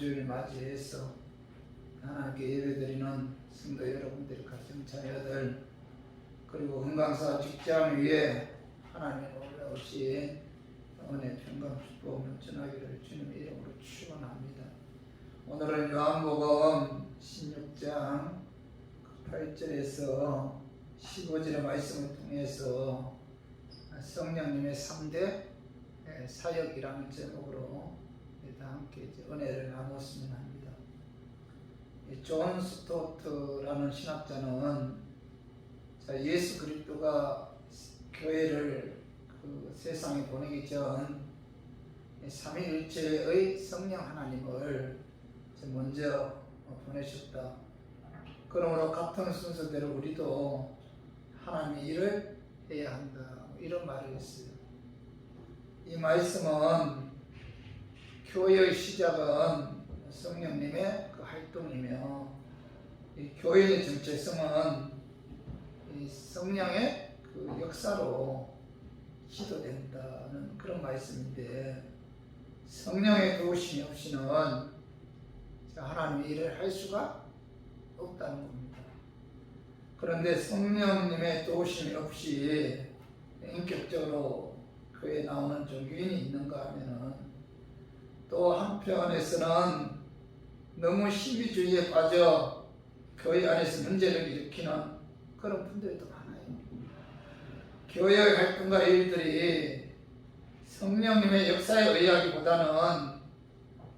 주일을 맞이해서 하나님께 예배드리는 성도 여러분들, 가정 자녀들, 그리고 건강사 직장 위에 하나님의 놀라우신 은혜, 평강, 축복을 전하기를 주님의 이름으로 축원합니다. 오늘은 요한복음 16장 8절에서 15절의 말씀을 통해서 성령님의 3대 사역이라는 제목으로 함께 은혜를 나눴으면 합니다. 존 스토트라는 신학자는 예수 그리스도가 교회를 세상에 보내기 전 삼위일체의 성령 하나님을 먼저 보내셨다. 그러므로 같은 순서대로 우리도 하나님의 일을 해야 한다, 이런 말을 했어요. 이 말씀은 교회의 시작은 성령님의 그 활동이며, 이 교회의 정체성은 이 성령의 그 역사로 지도된다는 그런 말씀인데, 성령의 도우심이 없이는 하나님의 일을 할 수가 없다는 겁니다. 그런데 성령님의 도우심이 없이 인격적으로 교회에 나오는 종교인이 있는가 하면은, 또 한편에서는 너무 신비주의에 빠져 교회 안에서 문제를 일으키는 그런 분들도 많아요. 교회의 활동과 일들이 성령님의 역사에 의하기보다는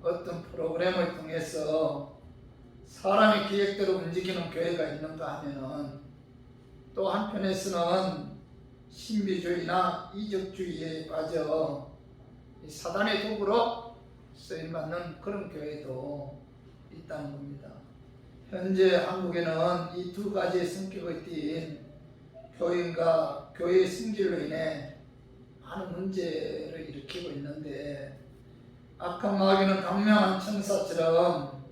어떤 프로그램을 통해서 사람의 기획대로 움직이는 교회가 있는가 하면은, 또 한편에서는 신비주의나 이적주의에 빠져 사단의 도구로 쓰임받는 그런 교회도 있다는 겁니다. 현재 한국에는 이 두 가지의 성격을 띤 교인과 교회의 성질로 인해 많은 문제를 일으키고 있는데, 악한 마귀는 강명한 천사처럼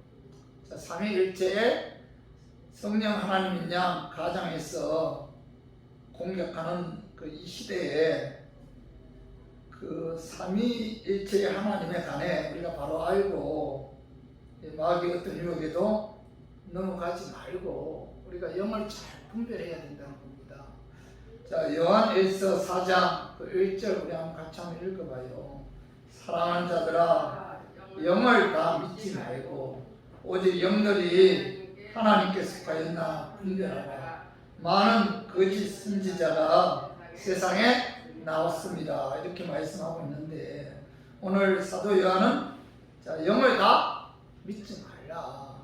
삼위일체의 성령 하나님인 양 가장에서 공격하는 이 시대에 그 삼위일체의 하나님에 관해 우리가 바로 알고, 마귀의 어떤 유혹에도 넘어가지 말고 우리가 영을 잘 분별해야 된다는 겁니다. 자, 요한일서 4장 1절 우리 한번 같이 한번 읽어봐요. 사랑하는 자들아, 영을 다 믿지 말고 오직 영들이 하나님께 속하였나 분별하라. 많은 거짓 선지자가 세상에 나왔습니다. 이렇게 말씀하고 있는데, 오늘 사도 요한은 영을 다 믿지 말라.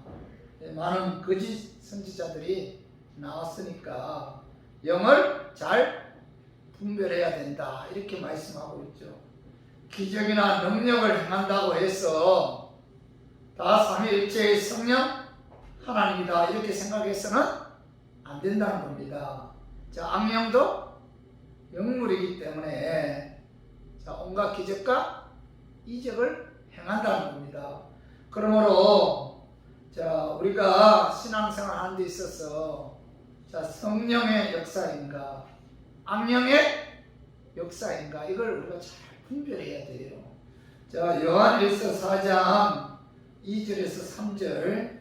많은 거짓 선지자들이 나왔으니까 영을 잘 분별해야 된다, 이렇게 말씀하고 있죠. 기적이나 능력을 행한다고 해서 다 삼위일체의 성령 하나님이다, 이렇게 생각해서는 안 된다는 겁니다. 악령도 영물이기 때문에 온갖 기적과 이적을 행한다는 겁니다. 그러므로 우리가 신앙생활 하는 데 있어서 성령의 역사인가 악령의 역사인가, 이걸 우리가 잘 분별해야 돼요. 요한일서 4장 2절에서 3절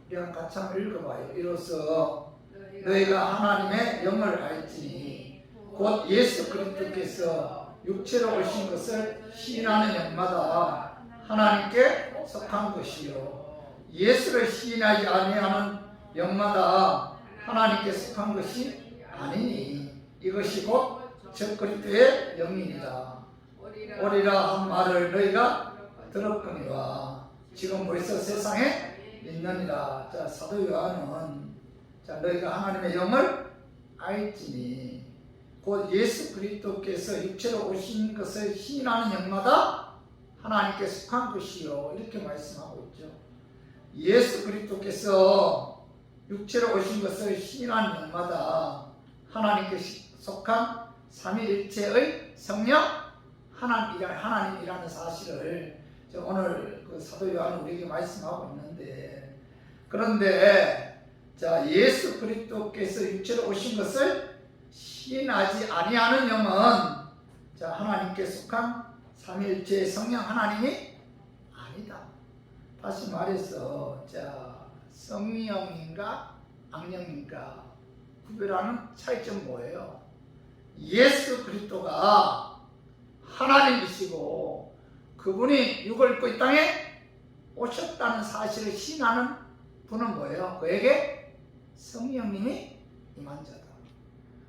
우리 같이 한번 읽어봐요. 이로써 너희가 하나님의 영을 알지니 곧 예수 그리스도께서 육체로 오신 것을 시인하는 영마다 하나님께 속한 것이요, 예수를 시인하지 아니하는 영마다 하나님께 속한 것이 아니니 이것이 곧 적그리스도의 영이니라. 오리라 한 말을 너희가 들었거니와 지금 벌써 세상에 있느니라. 사도 요한은 너희가 하나님의 영을 알지니 곧 예수 그리스도께서 육체로 오신 것을 시인하는 영마다 하나님께 속한 것이요, 이렇게 말씀하고 있죠. 예수 그리스도께서 육체로 오신 것을 시인하는 영마다 하나님께 속한 삼위일체의 성령 하나님이라는 사실을 오늘 사도 요한은 우리에게 말씀하고 있는데, 그런데 예수 그리스도께서 육체로 오신 것을 시인하지 아니하는 영은 하나님께 속한 삼위일체의 성령 하나님이 아니다. 다시 말해서 성령인가 악령인가 구별하는 차이점 뭐예요? 예수 그리스도가 하나님이시고 그분이 육을 입고 이 땅에 오셨다는 사실을 시인하는 분은 뭐예요? 그에게 성령님이 임한 자다.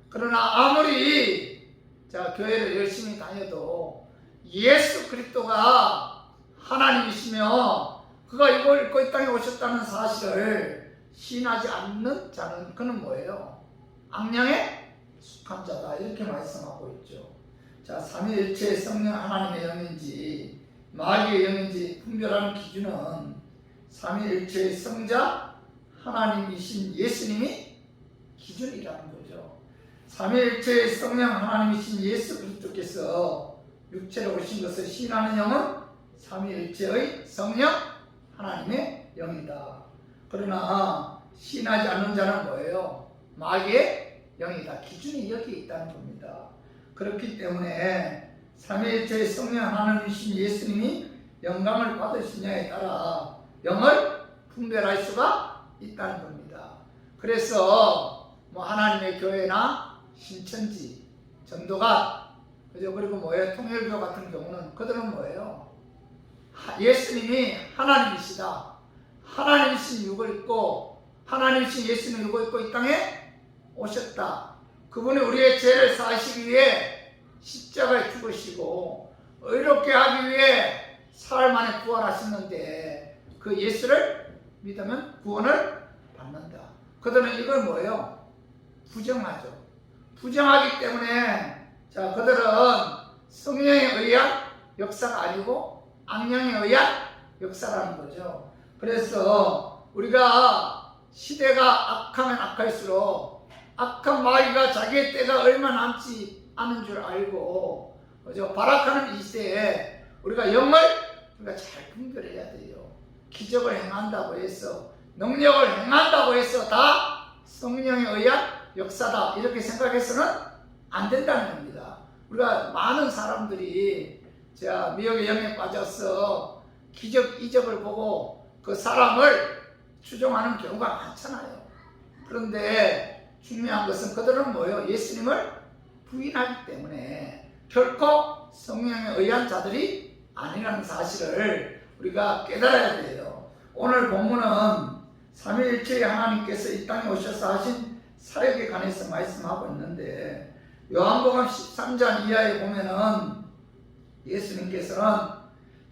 그러나 아무리 교회를 열심히 다녀도 예수 그리스도가 하나님이시며 그가 육을 입고 이 땅에 오셨다는 사실을 시인하지 않는 자는 그는 뭐예요? 악령에 속한 자다. 이렇게 말씀하고 있죠. 삼위일체 성령 하나님의 영인지 마귀의 영인지 분별하는 기준은 삼위일체의 성자 하나님이신 예수님이 기준이라는 거죠. 삼위일체의 성령 하나님이신 예수 그리스도께서 육체로 오신 것을 시인하는 영은 삼위일체의 성령 하나님의 영이다. 그러나 시인하지 않는 자는 뭐예요? 마귀의 영이다. 기준이 여기 있다는 겁니다. 그렇기 때문에 삼위일체의 성령 하나님이신 예수님이 영감을 받으시냐에 따라 영을 분별할 수가 있다는 겁니다. 그래서 하나님의 교회나 신천지, 전도가 그리고 뭐예요? 통일교 같은 경우는 그들은 뭐예요? 예수님이 하나님이시다. 하나님이신 육을 입고 하나님이신 예수님이 육을 입고 이 땅에 오셨다. 그분이 우리의 죄를 사하시기 위해 십자가에 죽으시고 의롭게 하기 위해 사흘 만에 부활하셨는데 그 예수를 믿으면 구원을 받는다. 그들은 이걸 뭐예요? 부정하죠. 부정하기 때문에 그들은 성령에 의한 역사가 아니고 악령에 의한 역사라는 거죠. 그래서 우리가 시대가 악하면 악할수록 악한 마귀가 자기의 때가 얼마 남지 않은 줄 알고 발악하는 이 시대에 우리가 영을 잘 분별해야 돼요. 기적을 행한다고 해서 능력을 행한다고 해서 다 성령에 의한 역사다 이렇게 생각해서는 안 된다는 겁니다. 우리가 많은 사람들이 미혹의 영에 빠져서 기적 이적을 보고 그 사람을 추종하는 경우가 많잖아요. 그런데 중요한 것은 그들은 뭐예요? 예수님을 부인하기 때문에 결코 성령에 의한 자들이 아니라는 사실을 우리가 깨달아야 돼요. 오늘 본문은 삼위일체의 하나님께서 이 땅에 오셔서 하신 사역에 관해서 말씀하고 있는데 요한복음 13장 이하에 보면은 예수님께서는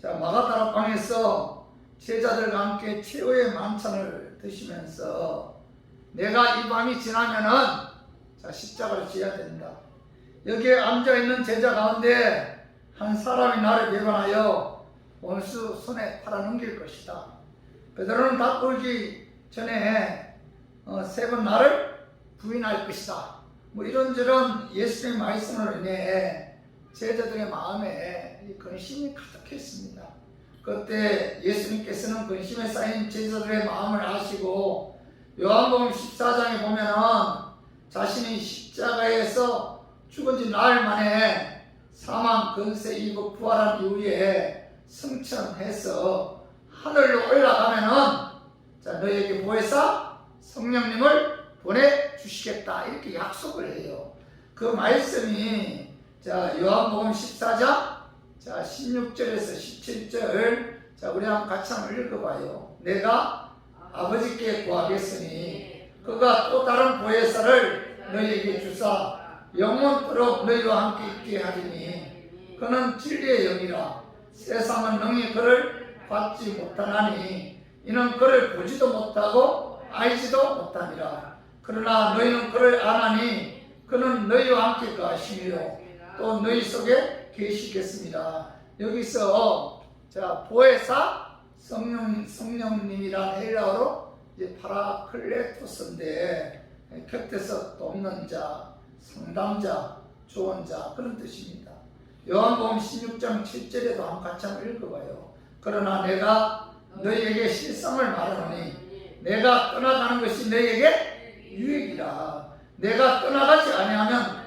마가다락 방에서 제자들과 함께 최후의 만찬을 드시면서 내가 이 밤이 지나면은 십자가를 지어야 된다. 여기에 앉아있는 제자 가운데 한 사람이 나를 배반하여 원수 손에 팔아넘길 것이다. 베드로는 다 울기 전에 3번 나를 부인할 것이다. 이런저런 예수님의 말씀을 인해 제자들의 마음에 근심이 가득했습니다. 그때 예수님께서는 근심에 쌓인 제자들의 마음을 아시고 요한복음 14장에 보면은 자신이 십자가에서 죽은 지 나흘 만에 사망 근세 이고 부활한 이후에 승천해서 하늘로 올라가면은 너희에게 보혜사 성령님을 보내주시겠다 이렇게 약속을 해요. 그 말씀이 요한복음 14장 16절에서 17절 우리 같이 한번 읽어봐요. 내가 아버지께 구하겠으니 그가 또 다른 보혜사를 너희에게 주사 영원토록 너희와 함께 있게 하리니 그는 진리의 영이라 세상은 능히 그를 받지 못하나니 이는 그를 보지도 못하고 알지도 못하니라. 그러나 너희는 그를 아나니 그는 너희와 함께 거하시며 또 너희 속에 계시겠습니다. 여기서 보혜사 성령님이란 헬라어로 파라클레토스인데 곁에서 돕는 자, 상담자, 조언자 그런 뜻입니다. 요한복음 16장 7절에도 한번 같이 한번 읽어봐요. 그러나 내가 너희에게 실상을 말하노니 내가 떠나가는 것이 너희에게 유익이라. 내가 떠나가지 아니하면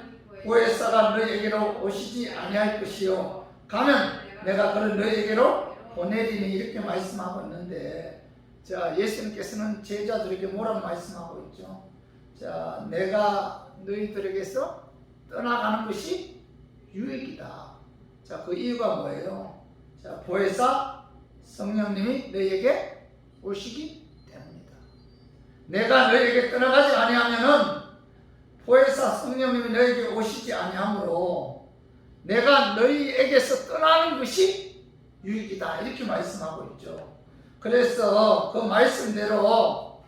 보혜사가 너희에게로 오시지 아니할 것이요 가면 내가 그를 너희에게로 보내리니 이렇게 말씀하고 있는데, 자, 예수님께서는 제자들에게 뭐라고 말씀하고 있죠? 자, 내가 너희들에게서 떠나가는 것이 유익이다. 자, 그 이유가 뭐예요? 자, 보혜사 성령님이 너희에게 오시기 때문이다. 내가 너희에게 떠나가지 아니하면은 보혜사 성령님이 너희에게 오시지 아니하므로 내가 너희에게서 떠나는 것이 유익이다. 이렇게 말씀하고 있죠. 그래서 그 말씀대로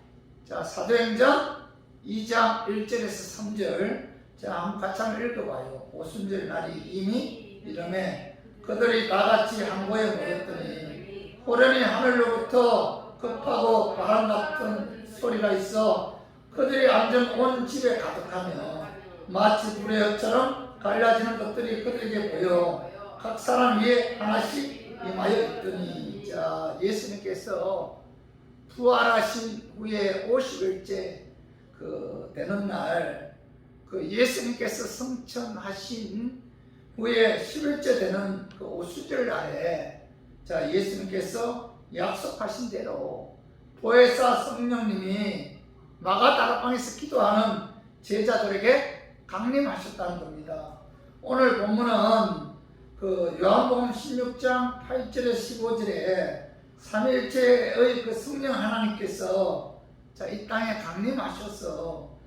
자, 사도행전 2장 1절에서 3절 자, 한번 같이 한번 읽어봐요. 오순절 날이 이미 이름에 그들이 다같이 한 곳에 모였더니 호련히 하늘로부터 급하고 바람 같은 소리가 있어 그들이 앉은 온 집에 가득하며 마치 불의 혀처럼 갈라지는 것들이 그들에게 보여 각 사람 위에 하나씩 임하여 있더니, 자, 예수님께서 부활하신 후에 50일째 되는 날, 그 예수님께서 성천하신 후에 10일째 되는 그 오순절 날에, 자, 예수님께서 약속하신 대로 보혜사 성령님이 마가다락방에서 기도하는 제자들에게 강림하셨다는 겁니다. 오늘 본문은 그 요한복음 16장 8절에 15절에 삼위일체의 그 성령 하나님께서 자, 이 땅에 강림하셔서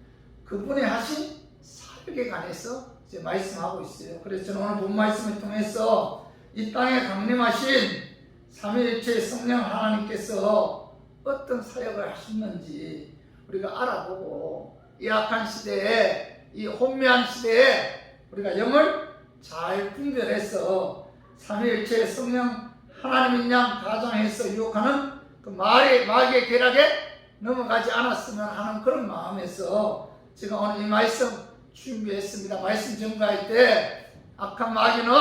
그분의 하신 사역에 관해서 이제 말씀하고 있어요. 그래서 저는 오늘 본 말씀을 통해서 이 땅에 강림하신 삼위일체의 성령 하나님께서 어떤 사역을 하셨는지 우리가 알아보고 이 악한 시대에, 이 혼미한 시대에 우리가 영을 잘 분별해서 삼위일체의 성령 하나님인 양 가정해서 유혹하는 그 마귀의 계략에 넘어가지 않았으면 하는 그런 마음에서 제가 오늘 이 말씀 준비했습니다. 말씀 전가할 때 악한 마귀는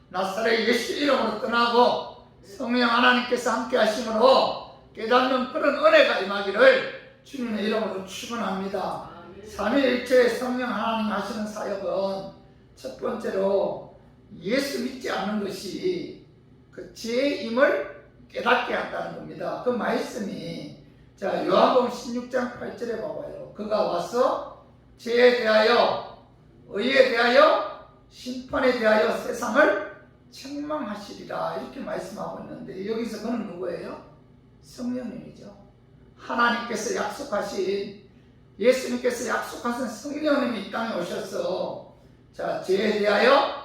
나사렛 예수 이름으로 떠나고 성령 하나님께서 함께 하심으로 깨닫는 그런 은혜가 임하기를 주님의 이름으로 축원합니다. 삼위일체의 성령 하나님 하시는 사역은 첫 번째로 예수 믿지 않는 것이 그 죄임을 깨닫게 한다는 겁니다. 그 말씀이 자, 요한복음 16장 8절에 봐봐요. 그가 와서 죄에 대하여 의에 대하여 심판에 대하여 세상을 책망하시리라 이렇게 말씀하고 있는데, 여기서 그는 누구예요? 성령님이죠. 하나님께서 약속하신, 예수님께서 약속하신 성령님이 이 땅에 오셔서 자, 죄에 대하여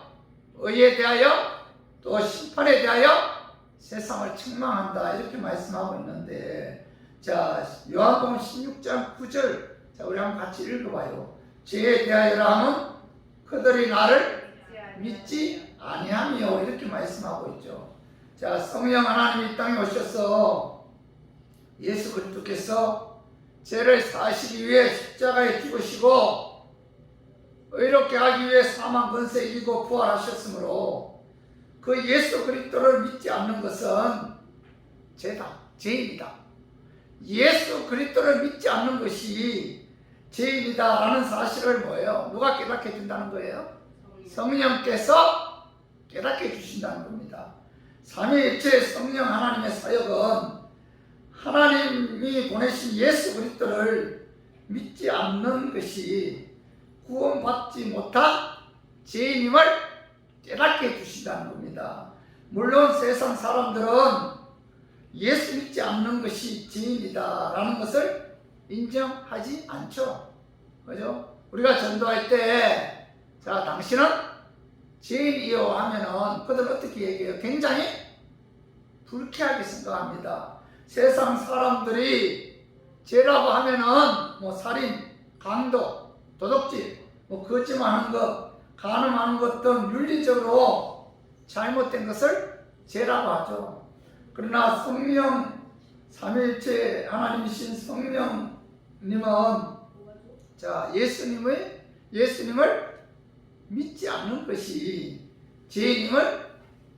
의에 대하여 또 심판에 대하여 세상을 책망한다 이렇게 말씀하고 있는데, 자, 요한복음 16장 9절 자, 우리 한번 같이 읽어봐요. 죄에 대하여라 하면 그들이 나를 믿지 아니하며 이렇게 말씀하고 있죠. 자, 성령 하나님이 이 땅에 오셔서 예수 그리스도께서 죄를 사시기 위해 십자가에 죽으시고 의롭게 하기 위해 사망 권세 이기고 부활하셨으므로 그 예수 그리스도를 믿지 않는 것은 죄다, 죄입니다. 예수 그리스도를 믿지 않는 것이 죄입니다라는 사실을 뭐예요? 누가 깨닫게 해준다는 거예요? 성령께서 깨닫게 해주신다는 겁니다. 삼위일체 성령 하나님의 사역은 하나님이 보내신 예수 그리스도를 믿지 않는 것이 구원받지 못한 죄인임을 깨닫게 해주신다는 겁니다. 물론 세상 사람들은 예수 믿지 않는 것이 죄인이다 라는 것을 인정하지 않죠. 그죠? 우리가 전도할 때, 자, 당신은 죄인이요 하면은 그들은 어떻게 얘기해요? 굉장히 불쾌하게 생각합니다. 세상 사람들이 죄라고 하면은 뭐 살인, 강도, 도둑질, 뭐 거짓말하는 것, 간음하는 것 등 윤리적으로 잘못된 것을 죄라고 하죠. 그러나 성령, 삼위일체 하나님이신 성령님은 자, 예수님을 믿지 않는 것이 죄인임을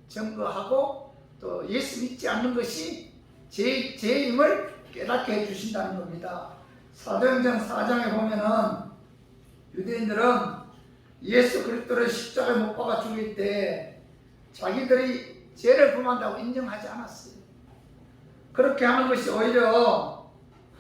증거하고 또 예수 믿지 않는 것이 죄임을 깨닫게 해주신다는 겁니다. 사도행전 4장에 보면은 유대인들은 예수 그리스도를 십자가에 못 박아 죽일 때 자기들이 죄를 범한다고 인정하지 않았어요. 그렇게 하는 것이 오히려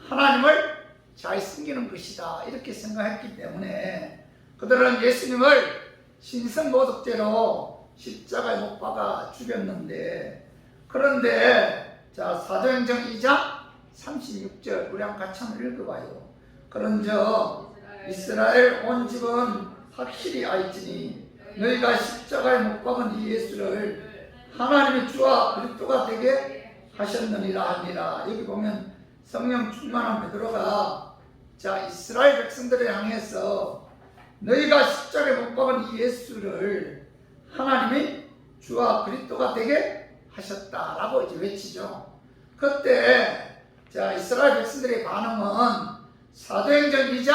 하나님을 잘 섬기는 것이다 이렇게 생각했기 때문에 그들은 예수님을 신성모독죄로 십자가에 못 박아 죽였는데, 그런데 자 사도행전 2장 36절 우리 한번 같이 한번 읽어봐요. 그런즉 이스라엘 온 집은 확실히 알지니 너희가 십자가에 못 박은 이 예수를 하나님의 주와 그리스도가 되게 하셨느니라 하니라. 여기 보면 성령 충만한 베드로가 자 이스라엘 백성들을 향해서 너희가 십자가에 못 박은 이 예수를 하나님이 주와 그리스도가 되게 하셨다라고 이제 외치죠. 그때 자 이스라엘 백성들의 반응은 사도행전 2장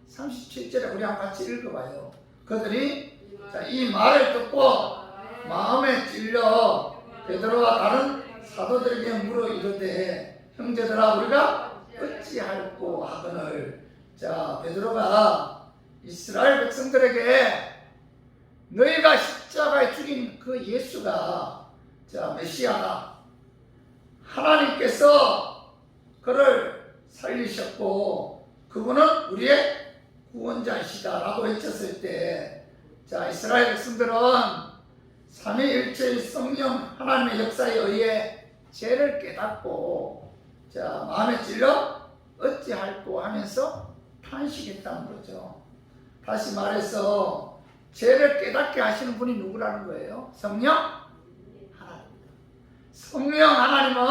37절에 우리 한번 같이 읽어봐요. 그들이 자, 이 말을 듣고 마음에 찔려 베드로와 다른 사도들에게 물어 이르되 형제들아 우리가 어찌할꼬 하거늘. 자 베드로가 이스라엘 백성들에게 너희가 십자가에 죽인 그 예수가 자 메시아다, 하나님께서 그를 살리셨고 그분은 우리의 구원자이시다 라고 외쳤을 때 자 이스라엘 백성들은 삼위일체의 성령 하나님의 역사에 의해 죄를 깨닫고 자 마음에 찔러 어찌할꼬 하면서 탄식했다는 거죠. 다시 말해서 죄를 깨닫게 하시는 분이 누구라는 거예요? 성령 하나님입니다. 성령 하나님은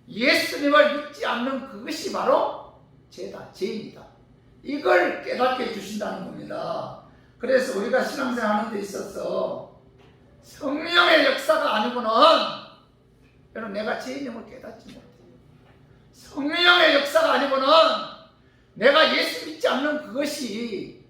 예수님을 믿지 않는 그것이 바로 죄다, 죄입니다. 이걸 깨닫게 해주신다는 겁니다. 그래서 우리가 신앙생활 하는 데 있어서 성령의 역사가 아니고는 여러분 내가 죄인임을 깨닫지 못해요. 성령의 역사가 아니고는 내가 예수 믿지 않는 그것이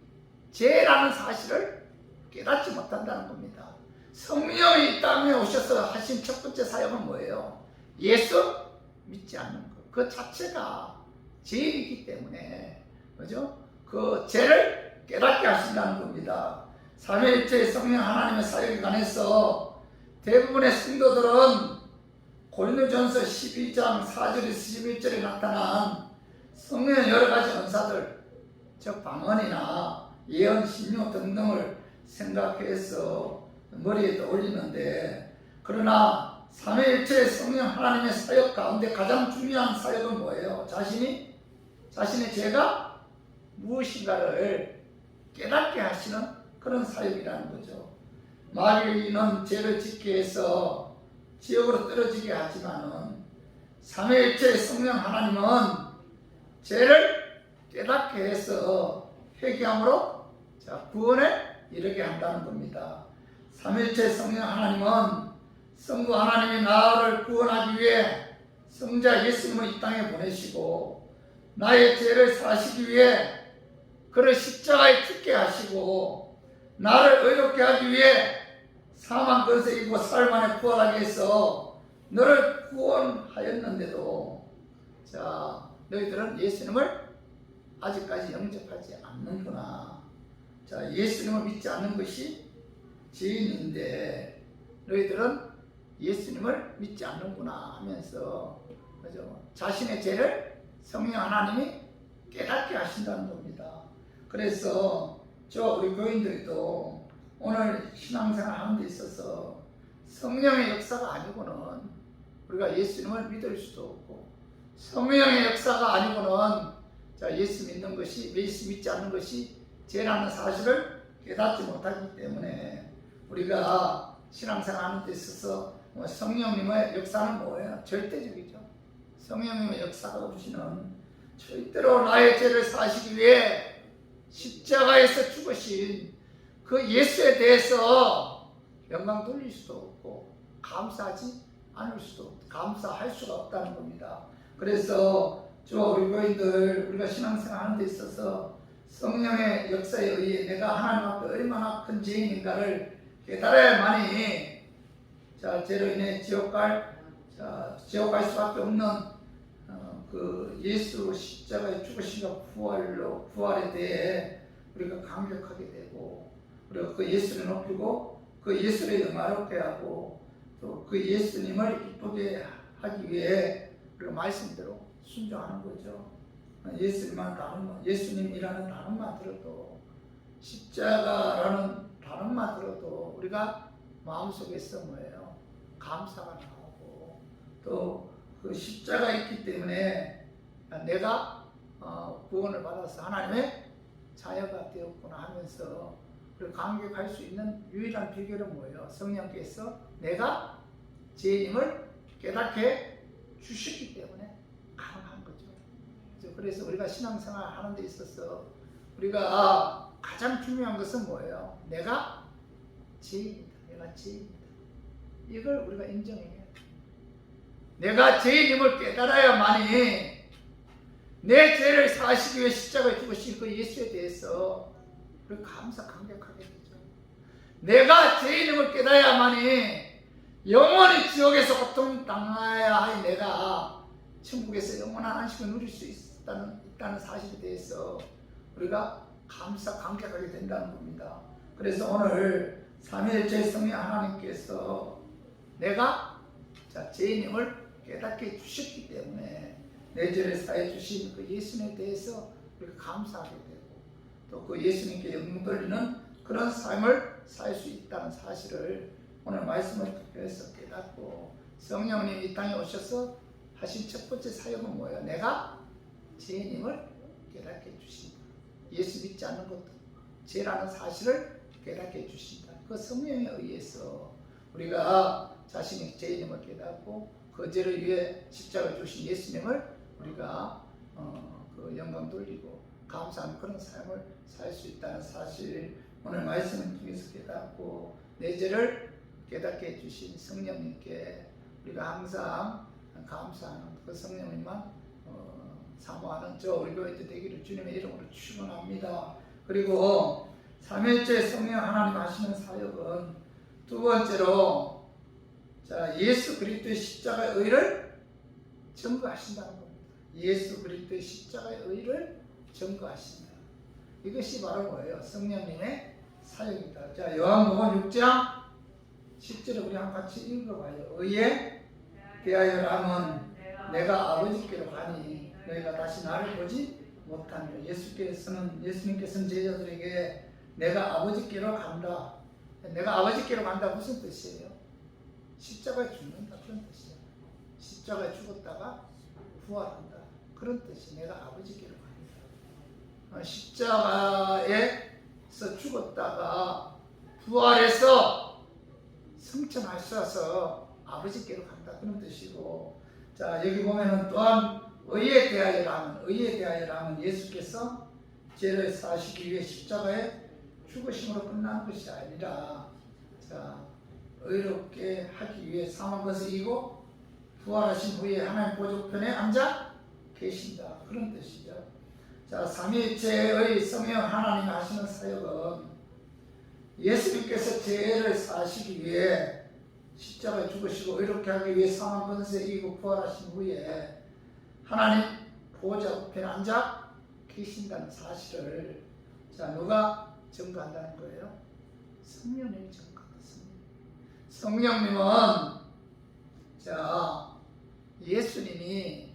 죄라는 사실을 깨닫지 못한다는 겁니다. 성령이 이 땅에 오셔서 하신 첫 번째 사역은 뭐예요? 예수 믿지 않는 것. 그 자체가 죄이기 때문에, 그죠? 그 죄를 깨닫게 하신다는 겁니다. 삼위일체의 성령 하나님의 사역에 관해서 대부분의 성도들은 고린도전서 12장 4절에서 11절에 나타난 성령의 여러 가지 은사들, 즉 방언이나 예언, 신유 등등을 생각해서 머리에 떠올리는데, 그러나 삼위일체의 성령 하나님의 사역 가운데 가장 중요한 사역은 뭐예요? 자신의 죄가 무엇인가를 깨닫게 하시는 그런 사역이라는 거죠. 마귀는 죄를 짓게 해서 지옥으로 떨어지게 하지만은 삼위일체의 성령 하나님은 죄를 깨닫게 해서 회개함으로 구원에 이르게 한다는 겁니다. 삼위일체의 성령 하나님은 성부 하나님이 나를 구원하기 위해 성자 예수님을 이 땅에 보내시고 나의 죄를 사시기 위해 그를 십자가에 죽게 하시고 나를 의롭게 하기 위해 사망 권세 이고 사흘 만에 부활하게 해서 너를 구원하였는데도 자 너희들은 예수님을 아직까지 영접하지 않는구나. 자 예수님을 믿지 않는 것이 죄인인데 너희들은 예수님을 믿지 않는구나 하면서 그죠? 자신의 죄를 성령 하나님이 깨닫게 하신다는 겁니다. 그래서 우리 교인들도 오늘 신앙생활 하는 데 있어서 성령의 역사가 아니고는 우리가 예수님을 믿을 수도 없고, 성령의 역사가 아니고는 예수 믿는 것이, 예수 믿지 않는 것이 죄라는 사실을 깨닫지 못하기 때문에 우리가 신앙생활 하는 데 있어서 성령님의 역사는 뭐예요? 절대적이죠. 성령님의 역사가 없이는 절대로 나의 죄를 사시기 위해 십자가에서 죽으신 그 예수에 대해서 영광 돌릴 수도 없고 감사하지 않을 수도 없고 감사할 수가 없다는 겁니다. 그래서 우리 교인들 우리가 신앙생활 하는 데 있어서 성령의 역사에 의해 내가 하나님 앞에 얼마나 큰 죄인인가를 깨달아야만이 죄로 인해 지옥 갈 수밖에 없는 그 예수 십자가의 죽으심과 부활에 대해 우리가 감격하게 되고, 우리가 그 예수를 높이고 그 예수를 영화롭게 하고 또 그 예수님을 기쁘게 하기 위해 우리가 말씀대로 순종하는 거죠. 예수님이라는 단어만 들어도, 십자가라는 단어만 들어도 우리가 마음속에서 뭐예요? 감사가 나오고, 또 그 십자가 있기 때문에 내가 구원을 받아서 하나님의 자녀가 되었구나 하면서 우리가 감격할 수 있는 유일한 비결은 뭐예요? 성령께서 내가 죄인임을 깨닫게 주셨기 때문에 가능한 거죠. 그래서 우리가 신앙생활 하는 데 있어서 우리가 가장 중요한 것은 뭐예요? 내가 죄인이다. 내가 죄인이다. 이걸 우리가 인정해야 돼. 내가 죄인임을 깨달아야만이 내 죄를 사하시기 위해 십자가에 죽으신 그 예수에 대해서 우리가 감격하게 되죠. 내가 죄인임을 깨달아야만이 영원히 지옥에서 고통당해야 할 내가 천국에서 영원한 안식을 누릴 수 있다는 사실에 대해서 우리가 감격하게 된다는 겁니다. 그래서 오늘 삼위일체 성령 하나님께서 내가 죄인임을 깨닫게 해주셨기 때문에 내 죄를 사해 주신 그 예수님에 대해서 우리가 감사하게 되고, 또 그 예수님께 영광 돌리는 그런 삶을 살 수 있다는 사실을 오늘 말씀을 통해서 깨닫고, 성령님 이 땅에 오셔서 하신 첫 번째 사역은 뭐예요? 내가 죄인임을 깨닫게 해주신다. 예수 믿지 않는 것도 죄라는 사실을 깨닫게 해주신다. 그 성령에 의해서 우리가 자신의 죄인임을 깨닫고 그 죄를 위해 십자가에 주신 예수님을 우리가 그 영광 돌리고 감사하는 그런 삶을 살 수 있다는 사실, 오늘 말씀을 통해서 깨닫고 내 죄를 깨닫게 해주신 성령님께 우리가 항상 감사하는 그 성령님만 사모하는 우리 교회도 되기를 주님의 이름으로 축원합니다. 그리고 삼위일체 성령 하나님 하시는 사역은 두 번째로 예수 그리스도의 십자가의 의를 증거하신다는 겁니다. 예수 그리스도의 십자가의 의를 증거하신다. 이것이 바로 뭐예요? 성령님의 사역이다. 요한복음 6장 10절에 우리 한번 같이 읽어봐요. 의에 대하여라면 내가 아버지께로 가니 너희가 다시 나를 보지 못하며, 예수님께서는 제자들에게 내가 아버지께로 간다. 내가 아버지께로 간다 무슨 뜻이에요? 십자가에 죽는다 그런 뜻이에요. 십자가에 죽었다가 부활한다 그런 뜻이 내가 아버지께로 간다. 십자가에서 죽었다가 부활해서 승천하셔서 아버지께로 간다 그런 뜻이고, 여기 보면은 또한 의에 대하여라면 예수께서 죄를 사시기 위해 십자가에 죽으심으로 끝난 것이 아니라 의롭게 하기 위해 사망 것을 이기고 부활하신 후에 하나님 보좌편에 앉아 계신다 그런 뜻이죠. 삼위일체의 성령 하나님 하시는 사역은 예수님께서 죄를 사시기 위해 십자가에 죽으시고 의롭게 하기 위해 사망 권세 이기고 부활하신 후에 하나님 보좌 우편에 앉아 계신다는 사실을 누가 증거한다는 거예요? 성령님이 증거하겠습니다. 성령님은 예수님이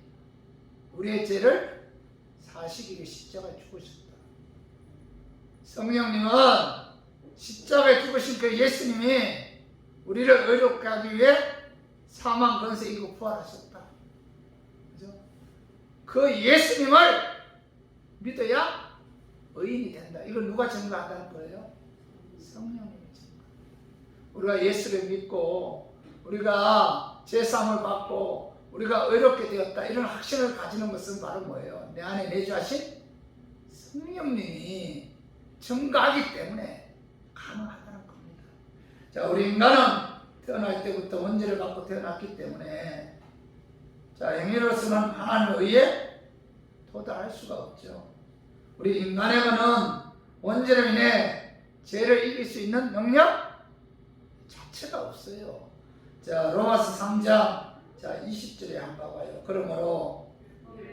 우리의 죄를 사시기 위해 십자가에 죽으셨다. 성령님은 십자가에 죽으신 그 예수님이 우리를 의롭게 하기 위해 사망 권세 이기고 부활하셨다. 그죠? 그 예수님을 믿어야 의인이 된다. 이걸 누가 증거한다는 거예요? 성령님이 증거. 우리가 예수를 믿고 우리가 제사함을 받고 우리가 의롭게 되었다 이런 확신을 가지는 것은 바로 뭐예요? 내 안에 내주하신 성령님이 증거하기 때문에 가능하다는 겁니다. 우리 인간은 태어날 때부터 원죄를 갖고 태어났기 때문에 행위로서는 하나님의 의에 도달할 수가 없죠. 우리 인간에게는 원죄로 인해 죄를 이길 수 있는 능력 자체가 없어요. 로마서 3장 20절에 한번 봐봐요. 그러므로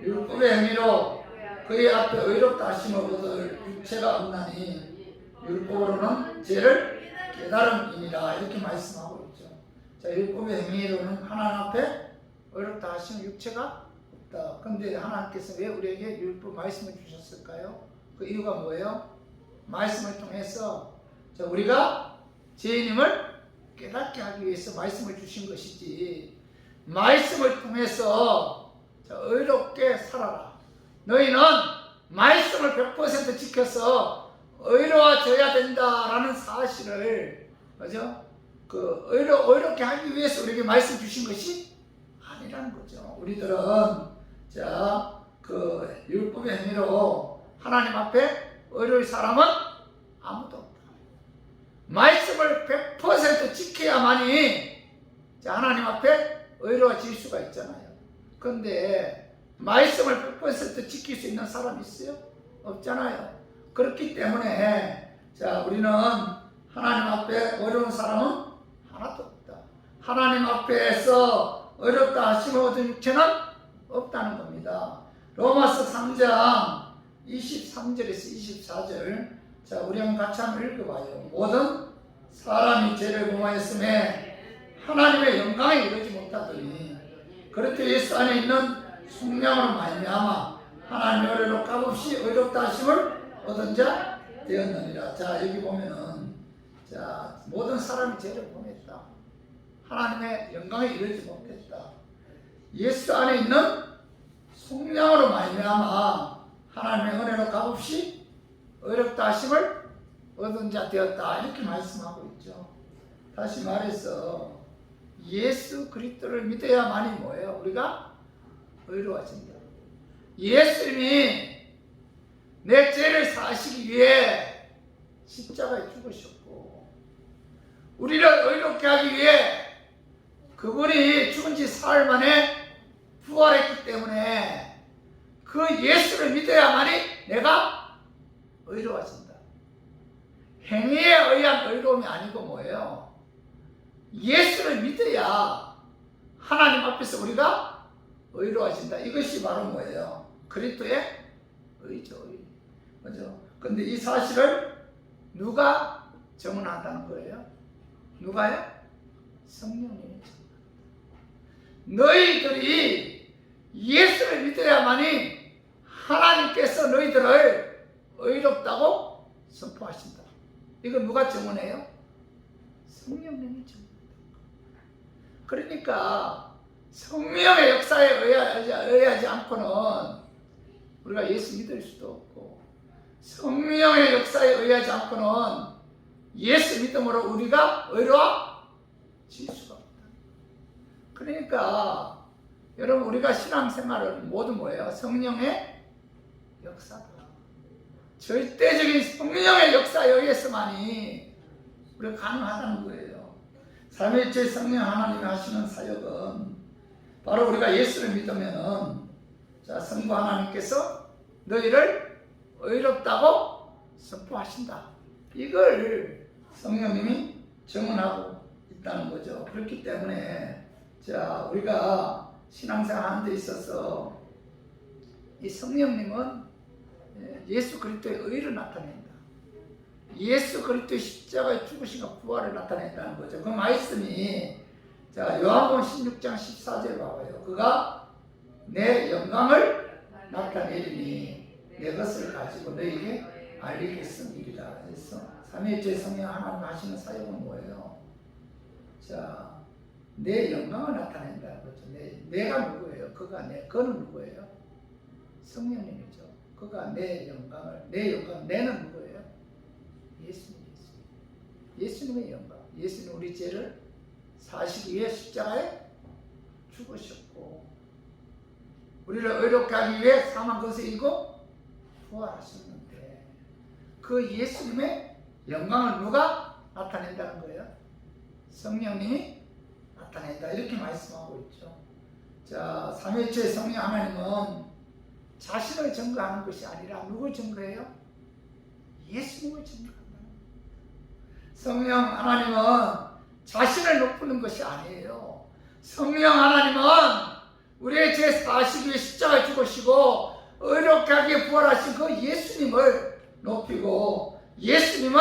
율법의 행위로 그의 앞에 의롭다 하심을 얻을 육체가 없나니 율법으로는 죄를 깨달음이니라 이렇게 말씀하고 있죠. 자, 율법의 행위로는 하나님 앞에 어렵다 하시는 육체가 없다. 그런데 하나님께서 왜 우리에게 율법 말씀을 주셨을까요? 그 이유가 뭐예요? 말씀을 통해서 자, 우리가 죄인임을 깨닫게 하기 위해서 말씀을 주신 것이지, 말씀을 통해서 자, 의롭게 살아라. 너희는 말씀을 100% 지켜서 의로워져야 된다라는 사실을, 그죠? 의롭게 하기 위해서 우리에게 말씀 주신 것이 아니라는 거죠. 우리들은 자, 율법의 행위로 하나님 앞에 의로울 사람은 아무도 없다. 말씀을 100% 지켜야만이 자, 하나님 앞에 의로워질 수가 있잖아요. 그런데 말씀을 100% 지킬 수 있는 사람이 있어요? 없잖아요. 그렇기 때문에 자, 우리는 하나님 앞에 어려운 사람은 하나도 없다. 하나님 앞에서 어렵다 하시는 모든 육체는 없다는 겁니다. 로마서 3장 23절에서 24절, 자, 우리 한번 같이 한번 읽어봐요. 모든 사람이 죄를 범하였음에 하나님의 영광에 이르지 못하더니 그렇게 예수 안에 있는 성령으로 말미암아 하나님의 은혜로 값없이 의롭다 하심을 얻은 자 되었느니라. 자, 여기 보면은 자, 모든 사람이 죄를 범했다. 하나님의 영광에 이르지 못했다. 예수 안에 있는 성령으로 말미암아 하나님의 은혜로 값없이 의롭다 하심을 얻은 자 되었다. 이렇게 말씀하고 있죠. 다시 말해서 예수 그리스도를 믿어야만이 뭐예요? 우리가 의로워진다. 예수님이 내 죄를 사시기 위해 십자가에 죽으셨고, 우리를 의롭게 하기 위해 그분이 죽은 지 사흘 만에 부활했기 때문에 그 예수를 믿어야만이 내가 의로워진다. 행위에 의한 의로움이 아니고 뭐예요? 예수를 믿어야 하나님 앞에서 우리가 의로워진다. 이것이 바로 뭐예요? 그리스도의 의죠. 그죠? 근데 이 사실을 누가 증언한다는 거예요? 누가요? 성령님이 증언한다. 너희들이 예수를 믿어야만이 하나님께서 너희들을 의롭다고 선포하신다. 이거 누가 증언해요? 성령님이 증언한다. 그러니까 성령의 역사에 의하지 않고는 우리가 예수 믿을 수도 없고, 성령의 역사에 의하지 않고는 예수 믿음으로 우리가 의로워질 수가 없다. 그러니까 여러분, 우리가 신앙생활은 모두 뭐예요? 성령의 역사다. 절대적인 성령의 역사에 의해서만이 우리가 가능하다는 거예요. 삼위일체 성령 하나님이 하시는 사역은 바로 우리가 예수를 믿으면은 자, 성부 하나님께서 너희를 의롭다고 선포하신다. 이걸 성령님이 증언하고 있다는 거죠. 그렇기 때문에 자, 우리가 신앙생활 하는 데 있어서 이 성령님은 예수 그리스도의 의를 나타낸다. 예수 그리스도의 십자가의 죽으심과 부활을 나타낸다는 거죠. 그 말씀이 자, 요한복음 16장 14절 봐봐요. 그가 내 영광을 나타내리니 내 것을 가지고 너희에게 알리겠습니다. 그래서 삼위일체 성령 하나님 하시는 사역은 뭐예요? 자, 내 영광을 나타낸다는 거죠. 내가 누구예요? 그는 누구예요? 성령님이죠. 그가 내 영광을, 내는 누구예요? 예수님의 영광. 예수님 우리 죄를 사시기 위해 십자가에 죽으셨고, 우리를 의롭게 하기 위해 사망 것에 이고 부활하셨는데, 그 예수님의 영광을 누가 나타낸다는 거예요? 성령님이 나타낸다. 이렇게 말씀하고 있죠. 자, 삼위일체 성령 하나님은 자신을 증거하는 것이 아니라 누굴 증거해요? 예수님을 증거한다. 성령 하나님은 자신을 높이는 것이 아니에요. 성령 하나님은 우리의 죄 사시기 위해 십자가에 죽으시고 의롭게 하기에 부활하신 그 예수님을 높이고 예수님을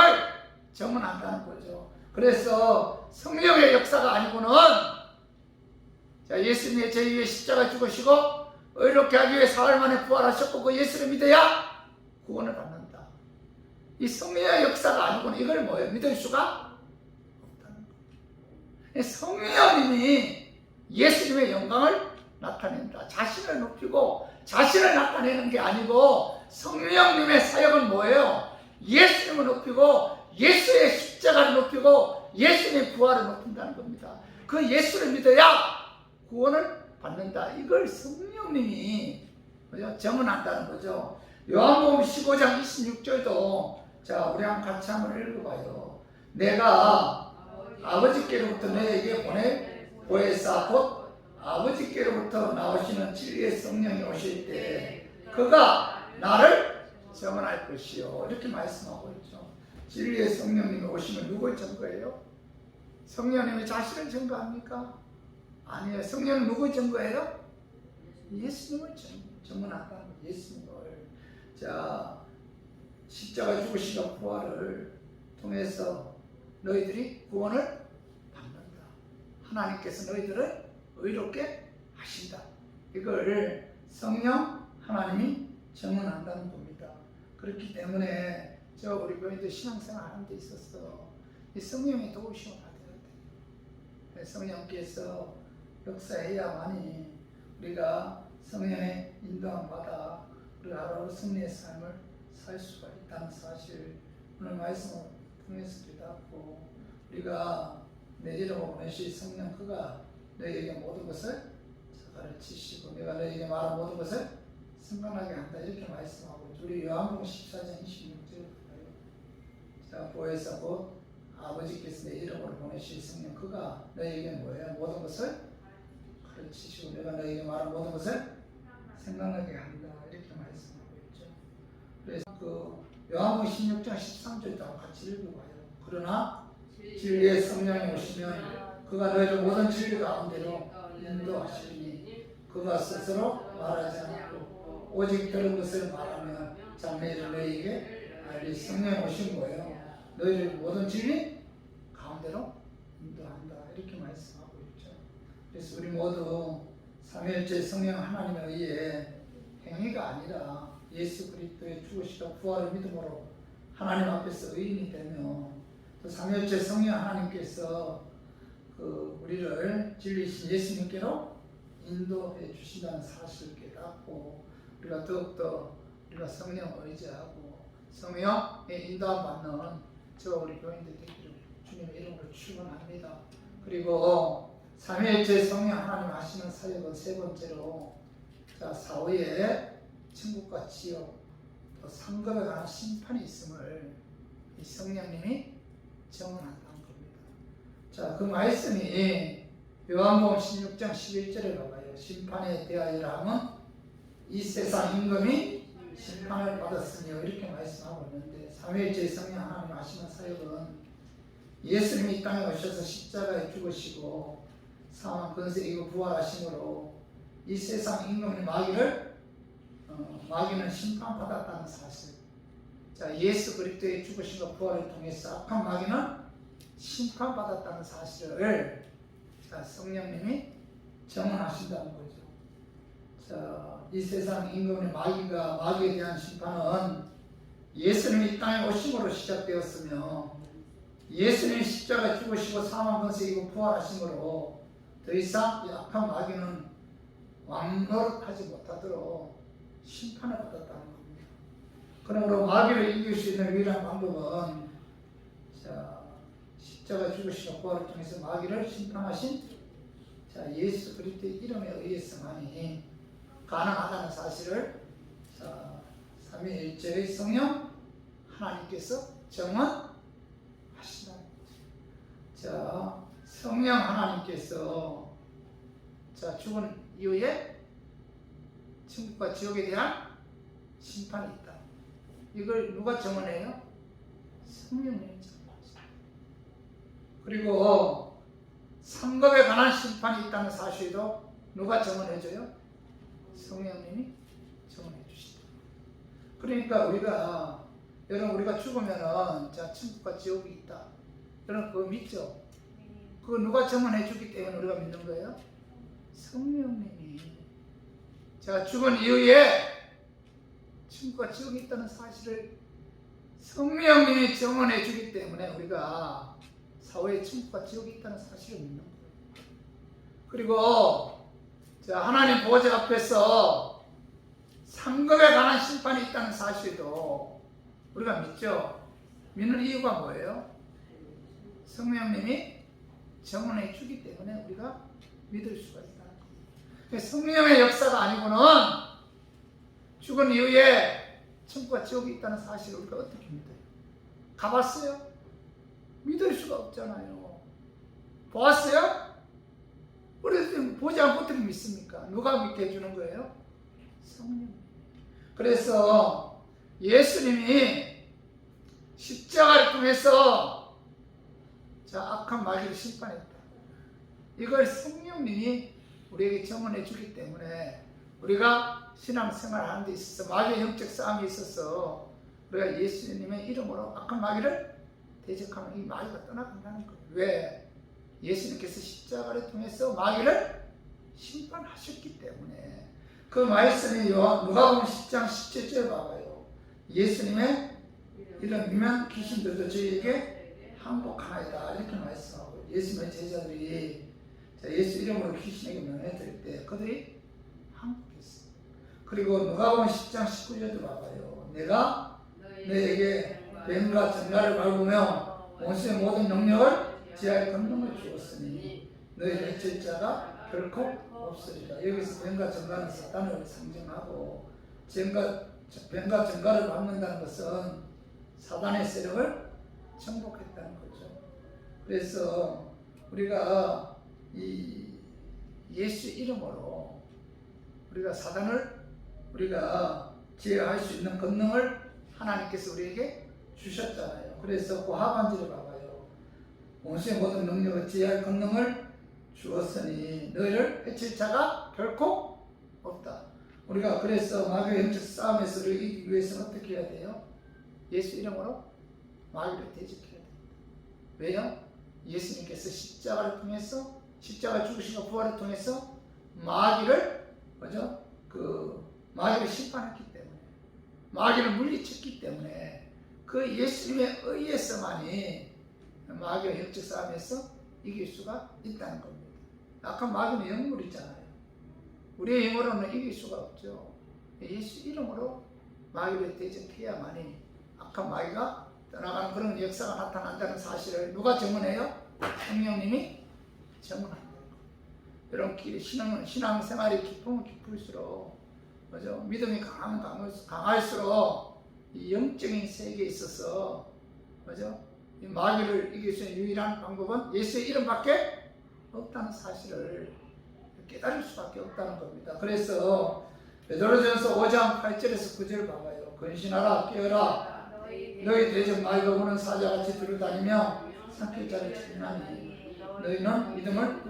증언한다는 거죠. 그래서 성령의 역사가 아니고는 자, 예수님의 제 위에 십자가 죽으시고 의롭게 하기 위해 사흘 만에 부활하셨고 그 예수를 믿어야 구원을 받는다. 이 성령의 역사가 아니고는 이걸 뭐예요? 믿을 수가 없다는 거예요. 성령님이 예수님의 영광을 나타낸다. 자신을 높이고 자신을 나타내는 게 아니고 성령님의 사역은 뭐예요? 예수님을 높이고 예수의 십자가를 높이고 예수님의 부활을 높인다는 겁니다. 그 예수를 믿어야 구원을 받는다. 이걸 성령님이 정언한다는 거죠. 요한복음 15장 26절도 자 우리 같이 한번 읽어봐요. 내가 아버지께로부터 너에게 보혜사 곧 아버지께로부터 나오시는 진리의 성령이 오실 때 그가 나를 정언할 것이요. 이렇게 말씀하고 있죠. 진리의 성령님이 오시면 누굴 증거해요? 성령님이 자신을 증거합니까? 아니에요. 성령은 누굴 증거해요? 예수님을 증언한다. 예수님을. 자, 십자가 죽으시고 부활을 통해서 너희들이 구원을 받는다. 하나님께서 너희들을 의롭게 하신다. 이걸 성령 하나님이 증언한다는 겁니다. 그렇기 때문에 우리 교인들 신앙생활 하는 데 있어서 이 성령의 도우심을 받아야 돼요. 성령께서 역사해야만이 우리가 성령의 인도함 받아 우리가 하루하루 승리의 삶을 살 수가 있다는 사실 오늘 말씀을 통해서 깨닫고 우리가 내 이름으로 보내신 성령 그가 너희에게 모든 것을 가르치시고 내가 너희에게 말한 모든 것을 생각나게 한다 이렇게 말씀하고 우리 요한복음 14장 26절에 가요. 자 보혜사 곧 아버지께서 내 이름으로 보내신 성령 그가 너희에게 뭐예요? 모든 것을 가르치시고 내가 너희에게 말한 모든 것을 생각나게 한다 이렇게 말씀하고 있죠. 그래서 그 요한복음 16장 13절도 같이 읽어봐요. 그러나 진리의 성령이 오시면 그가 너희를 모든 진리 가운데로 인도하시니 그가 스스로 말하지 않고 오직 들은 것을 말하며 장래를 너희에게 알리. 성령이 오신 거예요. 너희를 모든 진리 가운데로 인도한다 이렇게 말씀하고 있죠. 그래서 우리 모두 삼위일체 성령 하나님에 의해 행위가 아니라 예수 그리스도의 죽으시고 부활을 믿음으로 하나님 앞에서 의인이 되며 또 삼위일체 성령 하나님께서 우리를 진리신 예수님께로 인도해 주신다는 사실을 깨닫고 우리가 더욱더 우리가 성령을 의지하고 성령의 인도함 받는 우리 교인들 되기를 주님의 이름으로 축원합니다. 그리고 삼위일체 성령 하나님 하시는 사역은 세 번째로 자 사후에 천국과 지옥 또 상급에 관한 심판이 있음을 이 성령님이 정언한다는 겁니다. 자 그 말씀이 요한복음 16장 11절에 가봐요. 심판에 대하여라 함은 이 세상 임금이 심판을 받았으며 이렇게 말씀하고 있는데 삼위일체 성령 하나님 하시는 사역은 예수님이 이 땅에 오셔서 십자가에 죽으시고 사망 근세 이후 부활하심으로 이 세상 임금인 마귀는 심판받았다는 사실. 자 예수 그리스도의 죽으심과 부활을 통해서 악한 마귀는 심판받았다는 사실을 자 성령님이 정언하신다는 거죠. 자 이 세상 임금인 마귀에 대한 심판은 예수님이 이 땅에 오심으로 시작되었으며 예수님이 십자가에 죽으시고 사망 근세 이후 부활하심으로 더 이상 이 악한 마귀는 왕노릇하지 못하도록 심판을 받았다는 겁니다. 그러므로 마귀를 이길 수 있는 유일한 방법은 자 십자가 죽으시고 부활을 통해서 마귀를 심판하신 자 예수 그리스도의 이름에 의해서만이 가능하다는 사실을 자 삼위일체의 성령 하나님께서 정언하신다. 자 성령 하나님께서 자 죽은 이후에 천국과 지옥에 대한 심판이 있다. 이걸 누가 정언해요? 성령님이 정언하십니다. 그리고 상급에 관한 심판이 있다는 사실도 누가 정언해줘요? 성령님이 정언해 주신다. 그러니까 우리가 죽으면은 자 천국과 지옥이 있다. 여러분 그거 믿죠? 그거 누가 증언해 주기 때문에 우리가 믿는 거예요? 성령님이. 제가 죽은 이후에 천국과 지옥이 있다는 사실을 성령님이 증언해 주기 때문에 우리가 사후에 천국과 지옥이 있다는 사실을 믿는 거예요. 그리고 하나님 보호자 앞에서 상급에 관한 심판이 있다는 사실도 우리가 믿죠. 믿는 이유가 뭐예요? 성령님이 증언해 주기 때문에 우리가 믿을 수가 있다는 거예요. 성령의 역사가 아니고는 죽은 이후에 천국과 지옥이 있다는 사실을 우리가 어떻게 믿어요? 가봤어요? 믿을 수가 없잖아요. 보았어요? 우리들 보지 않고 어떻게 믿습니까? 누가 믿게 해주는 거예요? 성령. 그래서 예수님이 십자가를 통해서 악한 마귀를 심판했다. 이걸 성령님이 우리에게 증언해 주기 때문에 우리가 신앙생활을 하는 데 있어서 마귀의 영적 싸움이 있어서 우리가 예수님의 이름으로 악한 마귀를 대적하면 이 마귀가 떠나간다는 거예요. 왜? 예수님께서 십자가를 통해서 마귀를 심판하셨기 때문에. 그 말씀이 누가복음 10장 17절 봐봐요. 예수님의 이름이면 귀신들도 저희에게 항복하나이다 이렇게 말씀하고, 예수님의 제자들이 예수 이름으로 귀신에게 명령드릴 때 그들이 항복했어요. 그리고 누가복음 10장 19절도 봐봐요. 내가 너에게 뱀과 전갈을 밟으며 원수의 모든 능력을 지하에 권능을 주었으니 너희 해칠 자가 결코 없으리라. 여기서 뱀과 전갈은 사탄을 상징하고, 뱀과 전갈을 밟는다는 것은 사단의 세력을 정복했다는 거죠. 그래서 우리가 이 예수 이름으로 우리가 사단을 우리가 제어할 수 있는 권능을 하나님께서 우리에게 주셨잖아요. 그래서 그 하반절에 봐봐요. 원수의 모든 능력을 제어할 권능을 주었으니 너희를 해칠 자가 결코 없다. 우리가 그래서 마귀의 영적 싸움에서 이기기 위해서는 어떻게 해야 돼요? 예수 이름으로 마귀를 대적해야 돼요. 왜요? 예수님께서 십자가를 통해서, 십자가 죽으시고 부활을 통해서 마귀를 마귀를 심판했기 때문에, 마귀를 물리쳤기 때문에 그 예수님의 의에서만이 마귀와 영적 싸움에서 이길 수가 있다는 겁니다. 악한 마귀는 영물이잖아요. 우리의 힘으로는 이길 수가 없죠. 예수 이름으로 마귀를 대적해야만이 악한 마귀가 떠나가는 그런 역사가 나타난다는 사실을 누가 증언해요? 성령님이 증언한다는 거예요. 여러분, 신앙생활이 깊으면 깊을수록, 그죠? 믿음이 강할수록 이 영적인 세계에 있어서, 그죠? 이 마귀를 이길 수 있는 유일한 방법은 예수의 이름밖에 없다는 사실을 깨달을 수밖에 없다는 겁니다. 그래서 베드로전서 5장 8절에서 9절 봐봐요. 근신하라, 깨어라. 너희 대적 마귀가 오는 사자같이 들어다니며 삼킬 자를 찾나니 너희는 믿음을